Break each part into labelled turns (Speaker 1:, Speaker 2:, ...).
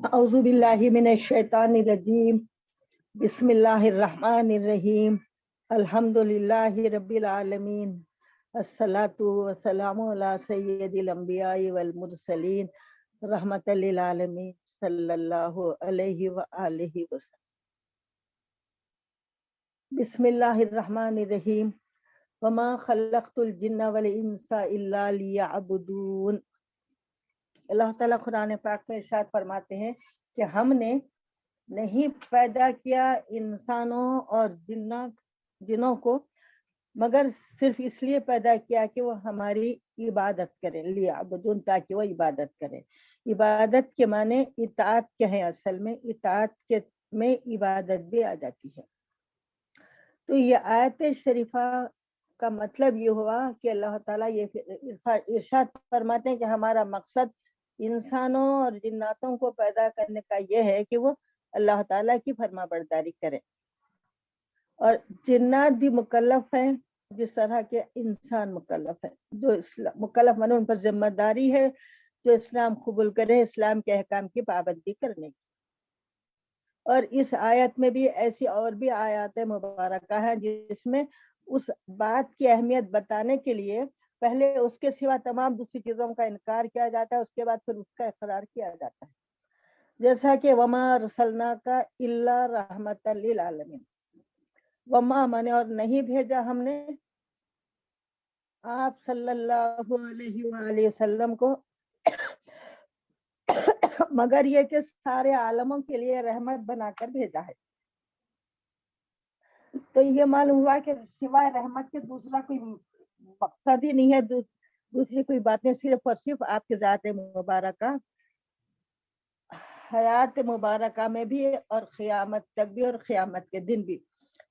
Speaker 1: اعوذ باللہ من الشیطان الرجیم بسم اللہ الرحمن الرحیم الحمد للہ رب العالمین الصلاۃ والسلام علی سید الانبیاء والمرسلین رحمت للعالمین صلی اللہ علیہ وآلہ وسلم۔ بسم اللہ الرحمن الرحیم وما خلقت الجن والانس الا لیعبدون۔ اللہ تعالیٰ قرآن پاک میں ارشاد فرماتے ہیں کہ ہم نے نہیں پیدا کیا انسانوں اور جنوں کو مگر صرف اس لیے پیدا کیا کہ وہ ہماری عبادت کریں، لیعبدون، تاکہ وہ عبادت کریں۔ عبادت کے معنی اطاعت کے ہیں، اصل میں اطاعت کے میں عبادت بھی آ جاتی ہے۔ تو یہ آیت شریفہ کا مطلب یہ ہوا کہ اللہ تعالیٰ یہ ارشاد فرماتے ہیں کہ ہمارا مقصد انسانوں اور جناتوں کو پیدا کرنے کا یہ ہے کہ وہ اللہ تعالیٰ کی فرما برداری کریں، اور جنات بھی مکلف ہیں جس طرح کے انسان مکلف ہیں۔ جو مکلف من ان پر ذمہ داری ہے جو اسلام قبول کرے، اسلام کے احکام کی پابندی کرنے کی۔ اور اس آیت میں بھی ایسی اور بھی آیات مبارکہ ہیں جس میں اس بات کی اہمیت بتانے کے لیے پہلے اس کے سوا تمام دوسری چیزوں کا انکار کیا جاتا ہے، اس کے بعد پھر اس کا اقرار کیا جاتا ہے، جیسا کہ وما ارسلناک الا رحمت للعالمین۔ وما مانے اور نہیں بھیجا ہم نے آپ صلی اللہ علیہ وآلہ وسلم کو مگر یہ کہ سارے عالموں کے لیے رحمت بنا کر بھیجا ہے۔ تو یہ معلوم ہوا کہ سوائے رحمت کے دوسرا کوئی مقصد ہی نہیں ہے، دوسری کوئی باتیں، صرف اور صرف آپ کی ذات مبارکہ، حیات مبارکہ میں بھی اور قیامت تک بھی اور قیامت کے دن بھی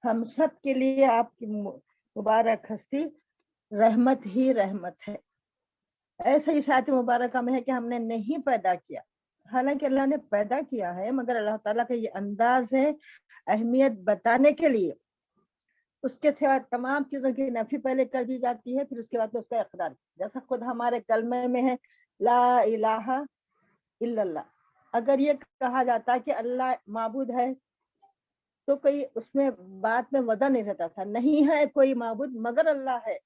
Speaker 1: ہم سب کے لیے آپ کی مبارک ہستی رحمت ہی رحمت ہے۔ ایسا ہی ساتھ مبارکہ میں ہے کہ ہم نے نہیں پیدا کیا، حالانکہ اللہ نے پیدا کیا ہے، مگر اللہ تعالیٰ کا یہ انداز ہے اہمیت بتانے کے لیے اس کے سوا تمام چیزوں کی نفی پہلے کر دی جاتی ہے، پھر اس کے بعد اس کا اقرار، جیسا خود ہمارے کلمے میں ہے لا الہ الا اللہ۔ اگر یہ کہا جاتا کہ اللہ معبود ہے تو کوئی اس میں بات میں وزن نہیں رہتا تھا، نہیں ہے کوئی معبود مگر اللہ ہے،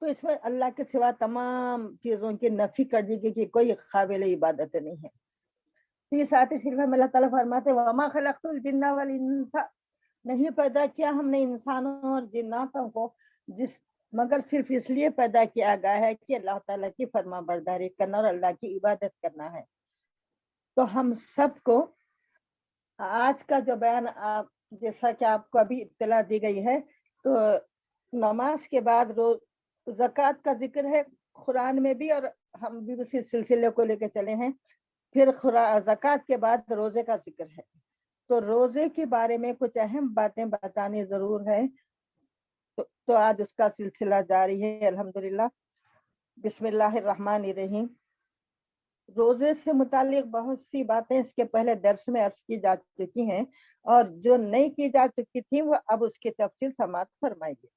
Speaker 1: تو اس میں اللہ کے سوا تمام چیزوں کی نفی کر دی گئی کہ کوئی قابل عبادت نہیں ہے۔ تو یہ ساتھ شریف میں اللہ تعالیٰ فرماتے وما خلقت الجن والانس، نہیں پیدا کیا ہم نے انسانوں اور جناتوں کو مگر صرف اس لیے پیدا کیا گیا ہے کہ اللہ تعالیٰ کی فرما برداری کرنا اور اللہ کی عبادت کرنا ہے۔ تو ہم سب کو آج کا جو بیان جیسا کہ آپ کو ابھی اطلاع دی گئی ہے، تو نماز کے بعد زکوٰۃ کا ذکر ہے قرآن میں بھی، اور ہم بھی اسی سلسلے کو لے کے چلے ہیں۔ پھر زکوٰۃ کے بعد روزے کا ذکر ہے، تو روزے کے بارے میں کچھ اہم باتیں بتانی ضرور ہے، تو آج اس کا سلسلہ جاری ہے الحمدللہ۔ بسم اللہ الرحمن الرحیم۔ روزے سے متعلق بہت سی باتیں اس کے پہلے درس میں عرض کی جا چکی ہیں، اور جو نہیں کی جا چکی تھی وہ اب اس کی تفصیل سماعت فرمائے گی۔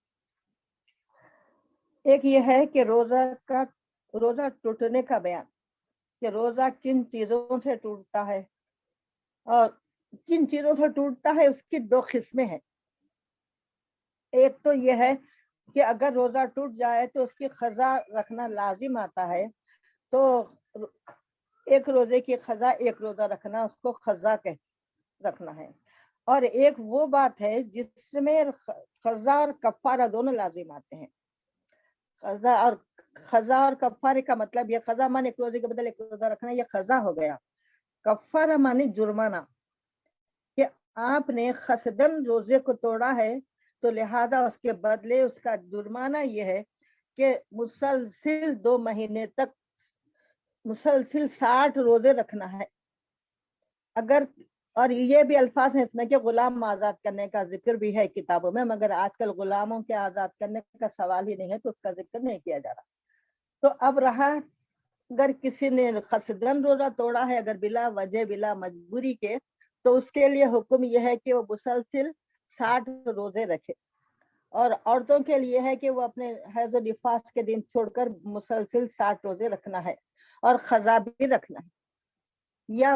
Speaker 1: ایک یہ ہے کہ روزہ ٹوٹنے کا بیان، کہ روزہ کن چیزوں سے ٹوٹتا ہے اور کن چیزوں سے ٹوٹتا ہے، اس کی دو قسمیں ہیں۔ ایک تو یہ ہے کہ اگر روزہ ٹوٹ جائے تو اس کی قضا رکھنا لازم آتا ہے، تو ایک روزے کی قضا، ایک روزہ رکھنا، اس کو قضا رکھنا ہے۔ اور ایک وہ بات ہے جس میں قضا اور کفارہ دونوں لازم آتے ہیں۔ قضا اور کفارے کا مطلب یہ، قضا مانے ایک روزے کے بدلے ایک روزہ رکھنا، یہ قضا ہو گیا۔ کفارہ مانے جرمانہ، کہ آپ نے قصداً روزے کو توڑا ہے تو لہذا اس کے بدلے اس کا جرمانہ یہ ہے کہ مسلسل 2 مہینے تک مسلسل 60 روزے رکھنا ہے۔ اور یہ بھی الفاظ ہیں اس میں کہ غلام آزاد کرنے کا ذکر بھی ہے کتابوں میں، مگر آج کل غلاموں کے آزاد کرنے کا سوال ہی نہیں ہے، تو اس کا ذکر نہیں کیا جا رہا۔ تو اب رہا اگر کسی نے قصداً روزہ توڑا ہے، اگر بلا وجہ بلا مجبوری کے، تو اس کے لیے حکم یہ ہے کہ وہ مسلسل 60 روزے رکھے۔ اور عورتوں کے لیے ہے کہ وہ اپنے حیض و نفاس کے دن چھوڑ کر مسلسل 60 روزے رکھنا ہے، اور قضا بھی رکھنا ہے۔ یا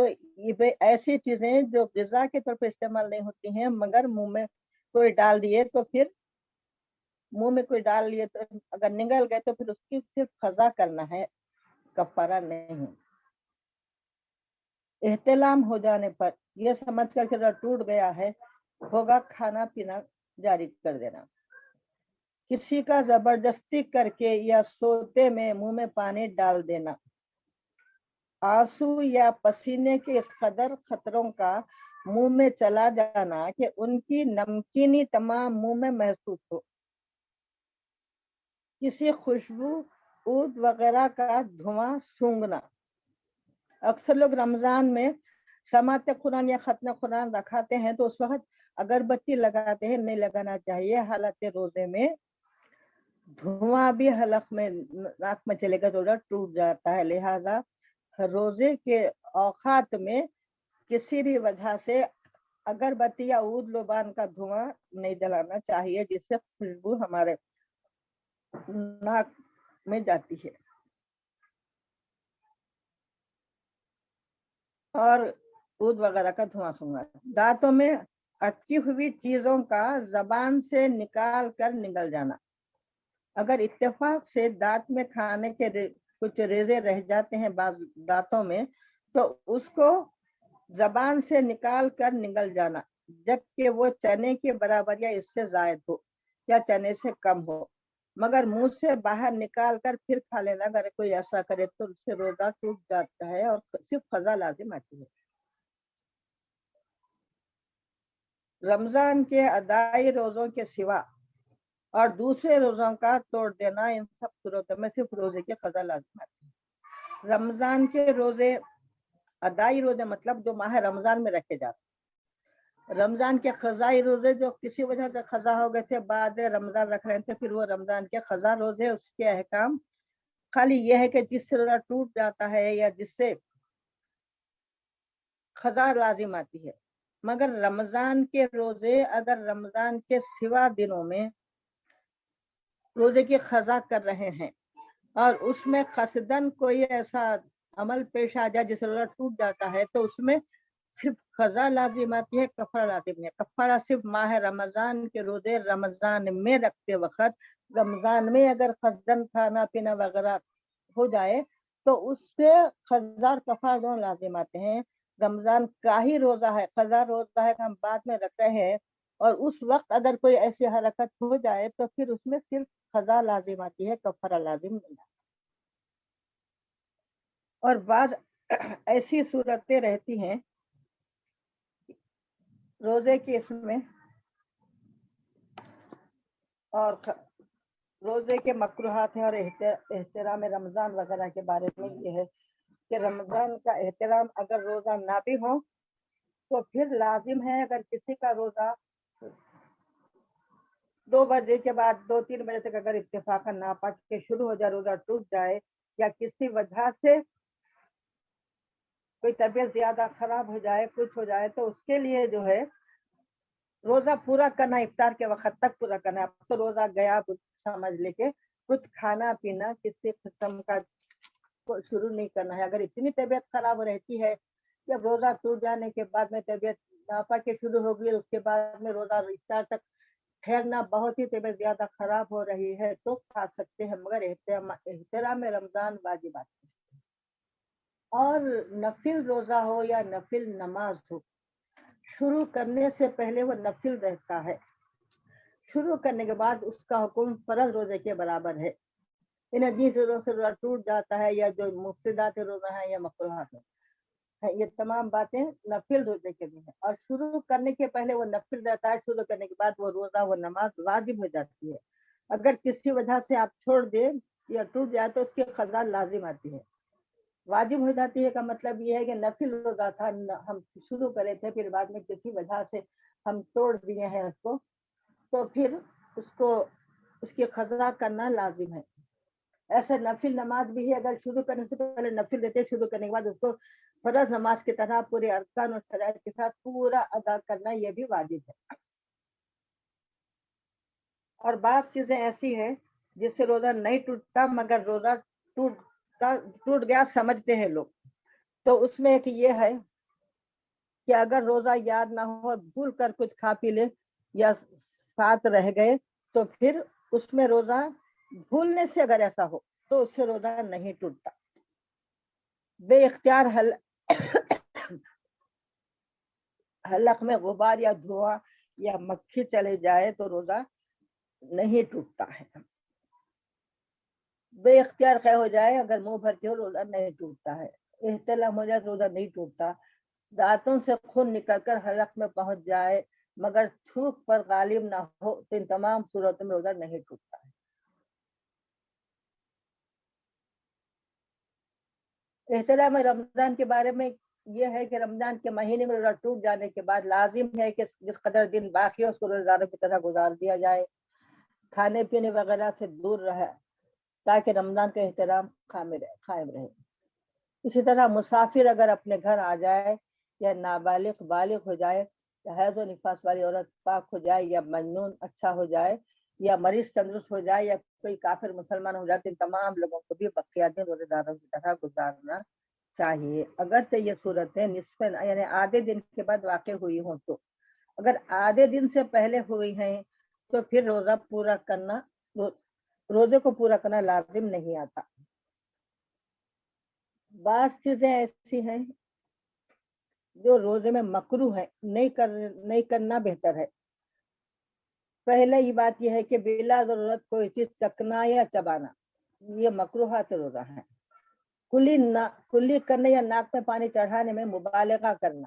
Speaker 1: تو یہ ایسی چیزیں جو غذا کے طور پر استعمال نہیں ہوتی ہیں مگر منہ میں کوئی ڈال دیے تو پھر منہ میں کوئی ڈال لیے تو اگر نگل گئے تو پھر اس کی صرف قضا کرنا ہے، کفارہ نہیں۔ احتلام ہو جانے پر یہ سمجھ کر کہ ٹوٹ گیا ہے، ہوگا کھانا پینا جاری کر دینا۔ کسی کا زبردستی کر کے یا سوتے میں منہ میں پانی ڈال دینا، آنسو یا پسینے کے اس قدر خطروں کا منہ میں چلا جانا کہ ان کی نمکینی تمام منہ میں محسوس ہو، کسی خوشبو عود وغیرہ کا دھواں سونگھنا۔ اکثر لوگ رمضان میں سماعت قرآن یا ختم قرآن رکھاتے ہیں تو اس وقت اگربتی لگاتے ہیں، نہیں لگانا چاہیے۔ حالت روزے میں دھواں بھی حلق میں ناک میں چلے گا تو روزہ ٹوٹ جاتا ہے، لہذا روزے کے اوقات میں کسی بھی وجہ سے اگربتی یا عود لبان کا دھواں نہیں جلانا چاہیے، جس سے خوشبو ہمارے ناک میں جاتی ہے۔ اور عود وغیرہ کا دھواں سونگھنا۔ دانتوں میں اٹکی ہوئی چیزوں کا زبان سے نکال کر نگل جانا، اگر اتفاق سے دانت میں کھانے کے کچھ ریزے رہ جاتے ہیں بعض دانتوں میں تو اس کو زبان سے نکال کر نگل جانا، جبکہ وہ چنے کے برابر یا اس سے زائد ہو یا چنے سے کم ہو، مگر منہ سے باہر نکال کر پھر کھا لینا۔ اگر کوئی ایسا کرے تو اس سے روزہ ٹوٹ جاتا ہے اور صرف قضا لازم آتی ہے۔ رمضان کے ادائی روزوں کے سوا اور دوسرے روزوں کا توڑ دینا، ان سب صورتوں میں صرف روزے کی قضا لازم آتی ہے۔ رمضان کے روزے، ادائی روزے مطلب جو ماہ رمضان میں رکھے جاتے ہیں۔ رمضان کے قضائی روزے جو کسی وجہ سے قضا ہو گئے تھے، بعد رمضان رکھ رہے تھے، پھر وہ رمضان کے قضا روزے، اس کے احکام خالی یہ ہے کہ جس سے روزہ ٹوٹ جاتا ہے یا جس سے قضا لازم آتی ہے۔ مگر رمضان کے روزے اگر رمضان کے سوا دنوں میں روزے کی قضا کر رہے ہیں اور اس میں قصدن کوئی ایسا عمل پیش آ جائے جس سے روزہ ٹوٹ جاتا ہے تو اس میں صرف قضا لازم آتی ہے، کفارہ لازم نہیں ہے۔ کفارہ صرف ماہ رمضان کے روزے رمضان میں رکھتے وقت، رمضان میں اگر قصدن کھانا پینا وغیرہ ہو جائے تو اس سے قضا اور کفارہ دونوں لازم آتے ہیں۔ رمضان کا ہی روزہ ہے، قضا روزہ ہے کہ ہم بعد میں رکھ رہے ہیں، اور اس وقت اگر کوئی ایسی حرکت ہو جائے تو پھر اس میں صرف قضا لازم آتی ہے، کفارہ لازم نہیں آتا۔ اور بعض ایسی صورتیں رہتی ہیں روزے کے اس میں، اور روزے کے مکروہات ہیں اور احترام رمضان وغیرہ کے بارے میں یہ ہے کہ رمضان کا احترام اگر روزہ نہ بھی ہو تو پھر لازم ہے، اگر کسی کا روزہ 2 بجے کے بعد 2-3 بجے تک اگر اتفاقاً ناپاک کے شروع ہو جائے، روزہ ٹوٹ جائے یا کسی وجہ سے کوئی طبیعت زیادہ خراب ہو جائے، کچھ ہو جائے، تو اس کے لیے جو ہے روزہ پورا کرنا، افطار کے وقت تک پورا کرنا۔ اب تو روزہ گیا سمجھ لے کے کچھ کھانا پینا کسی قسم کا شروع نہیں کرنا ہے۔ اگر اتنی طبیعت خراب رہتی ہے کہ روزہ ٹوٹ جانے کے بعد میں طبیعت ناپاک کے شروع ہو گئی، اس کے بعد میں روزہ افطار تک ٹھہرنا، بہت ہی طبیعت زیادہ خراب ہو رہی ہے تو کھا سکتے ہیں، مگر احترام رمضان واجبات ہے۔ اور نفل روزہ ہو یا نفل نماز ہو، شروع کرنے سے پہلے وہ نفل رہتا ہے، شروع کرنے کے بعد اس کا حکم فرض روزے کے برابر ہے۔ ان حدیث روزوں سے روزہ ٹوٹ جاتا ہے یا جو مفسدات روزہ ہیں یا مکروہات ہیں، یہ تمام باتیں نفل روزے کے بھی ہیں۔ اور شروع کرنے کے پہلے وہ نفل رہتا ہے، شروع کرنے کے بعد وہ روزہ وہ نماز واجب ہو جاتی ہے۔ اگر کسی وجہ سے آپ چھوڑ دیں یا ٹوٹ جائے تو اس کی قضا لازم آتی ہے۔ واجب ہو جاتی ہے کا مطلب یہ ہے کہ نفل روزہ تھا، ہم شروع کرے تھے، پھر بعد میں کسی وجہ سے ہم توڑ دیے ہیں اس کو، تو پھر اس کی قضا کرنا لازم ہے۔ ایسے نفل نماز بھی ہے، اگر شروع کرنے سے پہلے نفل دیتے، شروع کرنے کے بعد اس کو فرض نماز کی طرح پورے ارکان اور شرائط کے ساتھ پورا ادا کرنا، یہ بھی واجب ہے۔ اور بعض چیزیں ایسی ہیں جس سے روزہ نہیں ٹوٹتا مگر روزہ ٹوٹ گیا سمجھتے ہیں لوگ، تو اس میں ایک یہ ہے کہ اگر روزہ یاد نہ ہو اور بھول کر کچھ کھا پی لے یا ساتھ رہ گئے تو پھر اس میں روزہ بھولنے سے اگر ایسا ہو تو اس سے روزہ نہیں ٹوٹتا. بے اختیار حلق میں غبار یا دھواں یا مکھی چلے جائے تو روزہ نہیں ٹوٹتا ہے. بے اختیار قے ہو جائے اگر منہ بھر کے ہو روزہ نہیں ٹوٹتا ہے. احتلام ہو جائے تو روزہ نہیں ٹوٹتا. دانتوں سے خون نکل کر حلق میں پہنچ جائے مگر تھوک پر غالب نہ ہو تو ان تمام صورتوں میں روزہ نہیں ٹوٹتا ہے. احتلام رمضان کے بارے میں یہ ہے کہ رمضان کے مہینے میں روزہ ٹوٹ جانے کے بعد لازم ہے کہ جس قدر دن باقی ہے اس کو روزداروں کی طرح گزار دیا جائے. کھانے پینے وغیرہ سے دور رہے تاکہ رمضان کا احترام قائم رہے. اسی طرح مسافر اگر اپنے گھر آ جائے یا نابالغ بالغ ہو جائے یا حیض و نفاس والی عورت پاک ہو جائے یا مجنون اچھا ہو جائے یا مریض تندرست ہو جائے یا کوئی کافر مسلمان ہو جائے تو تمام لوگوں کو بھی بقیہ دن روزے داروں کی طرح گزارنا چاہیے. اگر سے یہ صورتیں نصف یعنی آدھے دن کے بعد واقع ہوئی ہوں تو اگر آدھے دن سے پہلے ہوئی ہیں تو پھر روزے کو پورا کرنا لازم نہیں آتا. بعض چیزیں ایسی ہیں جو روزے میں مکروہ ہے نہیں کرنا بہتر ہے. پہلے یہ بات یہ ہے کہ بلا ضرورت کوئی چیز چکنا یا چبانا یہ مکروہات روزہ ہے. کلی کرنے یا ناک میں پانی چڑھانے میں مبالغہ کرنا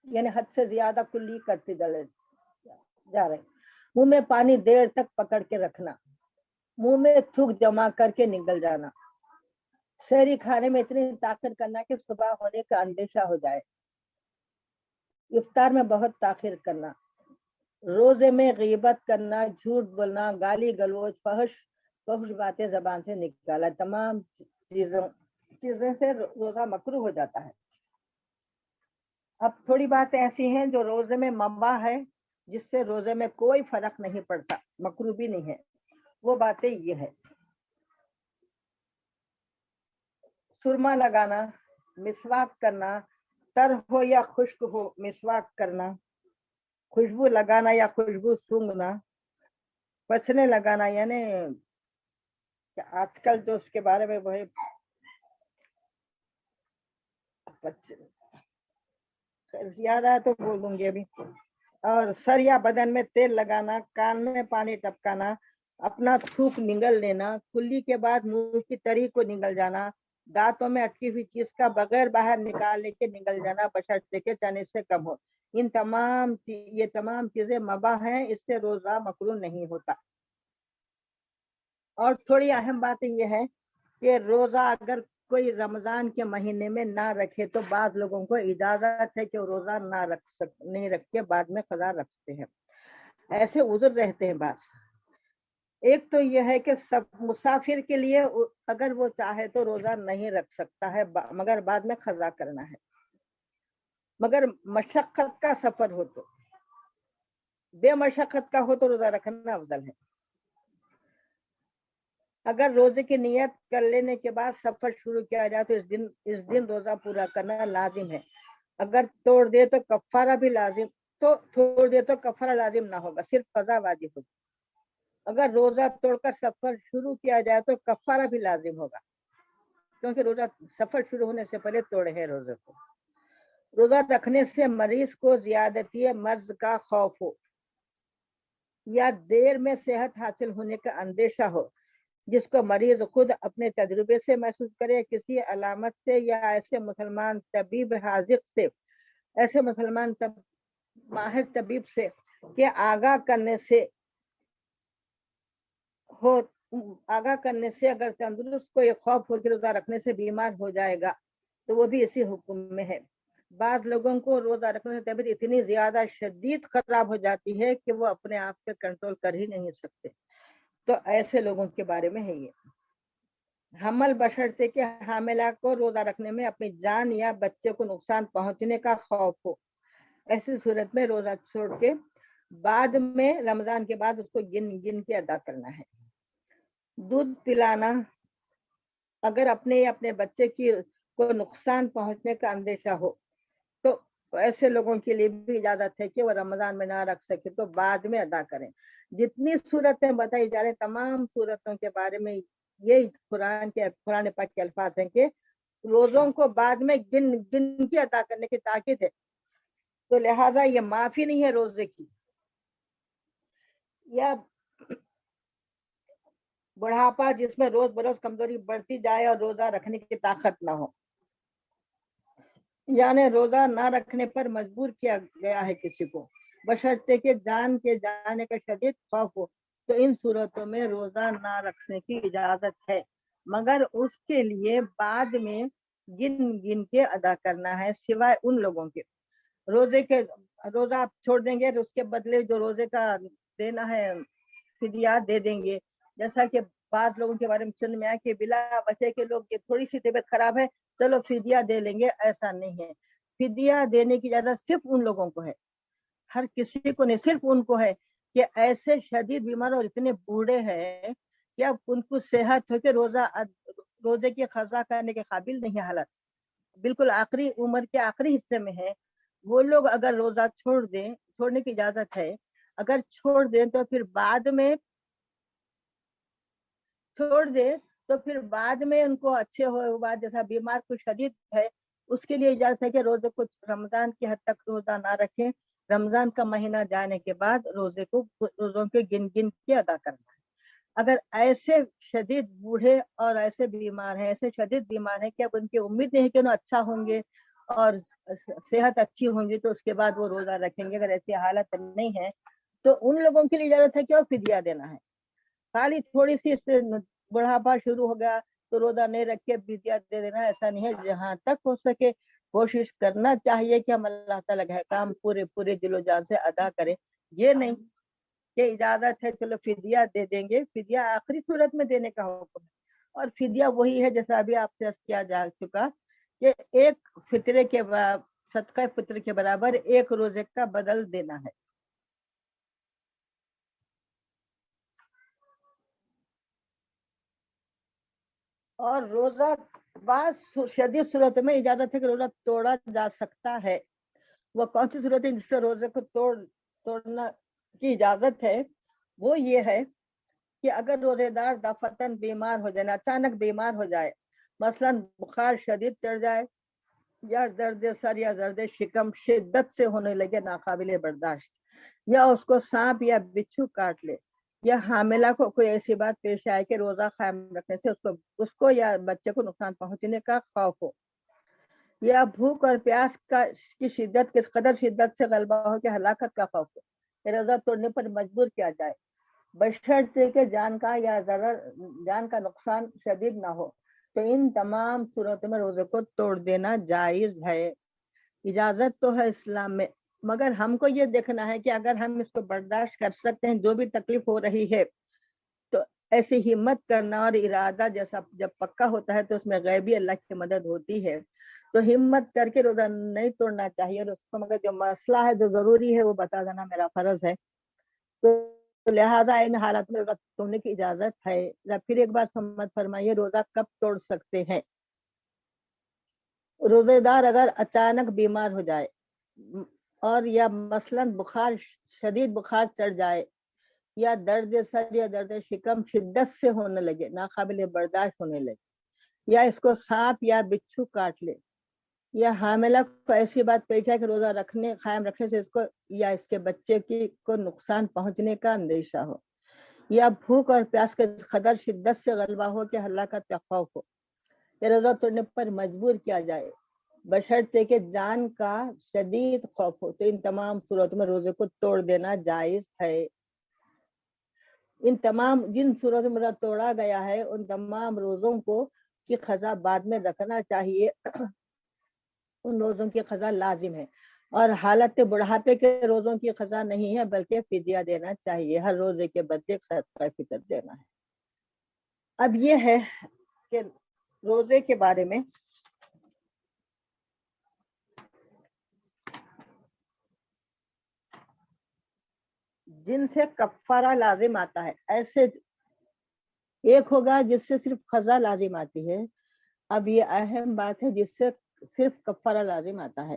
Speaker 1: یعنی حد سے زیادہ کلی کرتے جا رہے. منہ میں پانی دیر تک پکڑ کے رکھنا. منہ میں تھوک جمع کر کے نگل جانا. سحری کھانے میں اتنی تاخیر کرنا کہ صبح ہونے کا اندیشہ ہو جائے. افطار میں بہت تاخیر کرنا. روزے میں غیبت کرنا, جھوٹ بولنا, گالی گلوچ, فحش باتیں زبان سے نکالا, تمام چیزیں سے روزہ مکروہ ہو جاتا ہے. اب تھوڑی باتیں ایسی ہیں جو روزے میں ممبا ہے جس سے روزے میں کوئی فرق نہیں پڑتا, مکروہ بھی نہیں ہے. وہ باتیں یہ ہے: سرما لگانا, مسواک کرنا, تر ہو یا خشک ہو مسواک کرنا, خوشبو لگانا یا خوشبو سونگھنا, پچھنے لگانا یعنی آج کل جو اس کے بارے میں وہی زیادہ ہے تو بولوں گی ابھی. اور سر یا بدن میں تیل لگانا, کان میں پانی ٹپکانا, اپنا تھوک نگل لینا, کلی کے بعد منہ کی تری کو نگل جانا, دانتوں میں اٹکی ہوئی چیز کا بغیر باہر نکالنے کے نگل جانا بشرطے کے چنے سے کم ہو. یہ تمام چیزیں مباح ہیں, اس سے روزہ مکروہ نہیں ہوتا. اور تھوڑی اہم بات یہ ہے کہ روزہ اگر کوئی رمضان کے مہینے میں نہ رکھے تو بعض لوگوں کو اجازت ہے کہ وہ روزہ نہیں رکھ کے بعد میں قضا رکھتے ہیں. ایسے عذر رہتے ہیں بعض. ایک تو یہ ہے کہ مسافر کے لیے اگر وہ چاہے تو روزہ نہیں رکھ سکتا ہے مگر بعد میں قضا کرنا ہے. مگر مشقت کا سفر ہو تو, بے مشقت کا ہو تو روزہ رکھنا افضل ہے. اگر روزے کی نیت کر لینے کے بعد سفر شروع کیا جائے تو اس دن روزہ پورا کرنا لازم ہے. اگر توڑ دے تو کفارہ لازم نہ ہوگا, صرف قضا واجب ہوگی. اگر روزہ توڑ کر سفر شروع کیا جائے تو کفارہ بھی لازم ہوگا کیونکہ روزہ سفر شروع ہونے سے پہلے توڑے ہیں روزے کو. روزہ رکھنے سے مریض کو زیادتی مرض کا خوف ہو یا دیر میں صحت حاصل ہونے کا اندیشہ ہو, جس کو مریض خود اپنے تجربے سے محسوس کرے, کسی علامت سے یا ایسے مسلمان طبیب حاذق سے, ایسے مسلمان ماہر طبیب سے کہ آگاہ کرنے سے اگر تندرست کو یہ خوف ہو کہ روزہ رکھنے سے بیمار ہو جائے گا تو وہ بھی اسی حکم میں ہے. بعض لوگوں کو روزہ رکھنے سے طبیعت اتنی زیادہ شدید خراب ہو جاتی ہے کہ وہ اپنے آپ پہ کنٹرول کر ہی نہیں سکتے, تو ایسے لوگوں کے بارے میں ہے یہ. حمل بشرطے کہ حاملہ کو روزہ رکھنے میں اپنی جان یا بچے کو نقصان پہنچنے کا خوف ہو, ایسی صورت میں روزہ چھوڑ کے بعد میں رمضان کے بعد اس کو گن کے ادا کرنا ہے. دودھ پلانا, اگر اپنے بچے کو نقصان پہنچنے کا اندیشہ ہو تو تو ایسے لوگوں کے لیے بھی اجازت ہے کہ وہ رمضان میں نہ رکھ سکے تو بعد میں ادا کریں. جتنی صورتیں بتائی جا رہی تمام صورتوں کے بارے میں یہ قرآن پاک کے الفاظ ہیں کہ روزوں کو بعد میں گن گن کے ادا کرنے کی تاکید ہے. تو لہٰذا یہ معافی نہیں ہے روزے کی یا بڑھاپا جس میں روز بروز کمزوری بڑھتی جائے اور روزہ رکھنے کی طاقت نہ ہو، یعنی روزہ نہ رکھنے پر مجبور کیا گیا ہے کسی کو بشرطے کہ جان کے جانے کا شدید خوف ہو، تو ان صورتوں میں روزہ نہ رکھنے کی اجازت ہے، مگر اس کے لیے بعد میں گن گن کے ادا کرنا ہے، سوائے ان لوگوں کے روزہ آپ چھوڑ دیں گے تو اس کے بدلے جو روزے کا دینا ہے فدیہ دے دیں گے. جیسا کہ بعض لوگوں کے بارے میں سن میں آیا کہ بلا بچے کے لوگ یہ تھوڑی سی طبیعت خراب ہے چلو فدیہ دے لیں گے، ایسا نہیں ہے. فدیہ دینے کی اجازت صرف ان لوگوں کو ہے، ہر کسی کو نہیں، صرف ان کو ہے کہ ایسے شدید بیمار اور اتنے بوڑھے ہیں کہ اب ان کو صحت ہو کہ روزے کی قضا کرنے کے قابل نہیں ہے، حالت بالکل آخری عمر کے آخری حصے میں ہے. وہ لوگ اگر روزہ چھوڑنے کی اجازت ہے، اگر چھوڑ دیں تو پھر بعد میں ان کو اچھے ہوئے بعد جیسا بیمار کو شدید ہے اس کے لیے اجازت ہے کہ روزے کو رمضان کی حد تک روزہ نہ رکھیں، رمضان کا مہینہ جانے کے بعد روزوں کے گن گن کے ادا کرنا ہے. اگر ایسے شدید بوڑھے اور ایسے شدید بیمار ہیں کہ اب ان کی امید نہیں ہے کہ انہیں اچھا ہوں گے اور صحت اچھی ہوں گی تو اس کے بعد وہ روزہ رکھیں گے، اگر ایسی حالت نہیں ہے تو ان لوگوں کے لیے اجازت ہے کہ اور فدیہ دینا ہے. خالی تھوڑی سی بڑھاپا شروع ہو گیا تو روزہ نہیں رکھ کے فدیہ دے دینا، ایسا نہیں ہے. جہاں تک ہو سکے کوشش کرنا چاہیے کہ ہم اللہ تعالیٰ کا کام پورے دل و جان سے ادا کریں. یہ نہیں کہ اجازت ہے چلو فدیہ دے دیں گے، فدیہ آخری صورت میں دینے کا حکم ہے. اور فدیہ وہی ہے جیسا ابھی آپ سے عرض کیا جا چکا کہ ایک فطرے کے صدقہ فطر کے برابر ایک روزے کا بدل دینا ہے. اور روزہ بعض شدید صورت میں اجازت ہے کہ روزہ توڑا جا سکتا ہے. وہ کون سی صورت ہے جس سے روزے کو توڑنا کی اجازت ہے؟ وہ یہ ہے کہ اگر روزے دار دفتن بیمار ہو جائے، اچانک بیمار ہو جائے، مثلا بخار شدید چڑھ جائے یا درد سر یا درد شکم شدت سے ہونے لگے ناقابل برداشت، یا اس کو سانپ یا بچھو کاٹ لے، یا حاملہ کو کوئی ایسی بات پیش آئے کہ روزہ قائم رکھنے سے اس کو یا بچے کو نقصان پہنچنے کا خوف ہو، یا بھوک اور پیاس کی شدت کس قدر شدت سے غلبہ ہو کہ ہلاکت کا خوف ہو کہ روزہ توڑنے پر مجبور کیا جائے، بشرطے کہ جان کا نقصان شدید نہ ہو، تو ان تمام صورتوں میں روزے کو توڑ دینا جائز ہے. اجازت تو ہے اسلام میں، مگر ہم کو یہ دیکھنا ہے کہ اگر ہم اس کو برداشت کر سکتے ہیں جو بھی تکلیف ہو رہی ہے تو ایسی ہمت کرنا، اور ارادہ جیسا جب پکا ہوتا ہے تو اس میں غیبی اللہ کی مدد ہوتی ہے، تو ہمت کر کے روزہ نہیں توڑنا چاہیے. اور اس کو مگر جو مسئلہ ہے جو ضروری ہے وہ بتا دینا میرا فرض ہے. تو لہٰذا ان حالات میں روزہ توڑنے کی اجازت ہے. پھر ایک بات سمجھ فرمائیے، روزہ کب توڑ سکتے ہیں؟ روزے دار اگر اچانک بیمار ہو جائے اور یا مثلاً شدید بخار چڑھ جائے، یا درد سر یا درد شکم شدت سے ہونے لگے، ناقابل برداشت ہونے لگے، یا اس کو سانپ یا بچھو کاٹ لے، یا حاملہ کو ایسی بات پیش ہے کہ روزہ قائم رکھنے سے اس کو یا اس کے بچے کو نقصان پہنچنے کا اندیشہ ہو، یا بھوک اور پیاس کے قدر شدت سے غلبہ ہو کہ ہلاکت کا خوف ہو، یا روزہ توڑنے پر مجبور کیا جائے بشرطے کہ جان کا شدید خوف ہو، تو ان تمام صورتوں میں روزے کو توڑ دینا جائز ہے. جن صورتوں میں روزہ توڑا گیا ہے ان تمام روزوں کی قضا بعد میں رکھنا چاہیے، ان روزوں کی قضا لازم ہے. اور حالت بڑھاپے کے روزوں کی قضا نہیں ہے بلکہ فدیہ دینا چاہیے، ہر روزے کے بدلے صدقہ فطر دینا ہے. اب یہ ہے کہ روزے کے بارے میں جن سے کفارہ لازم آتا ہے، ایسے ایک ہوگا جس سے صرف قضا لازم آتی ہے. اب یہ اہم بات ہے جس سے صرف کفارہ لازم آتا ہے.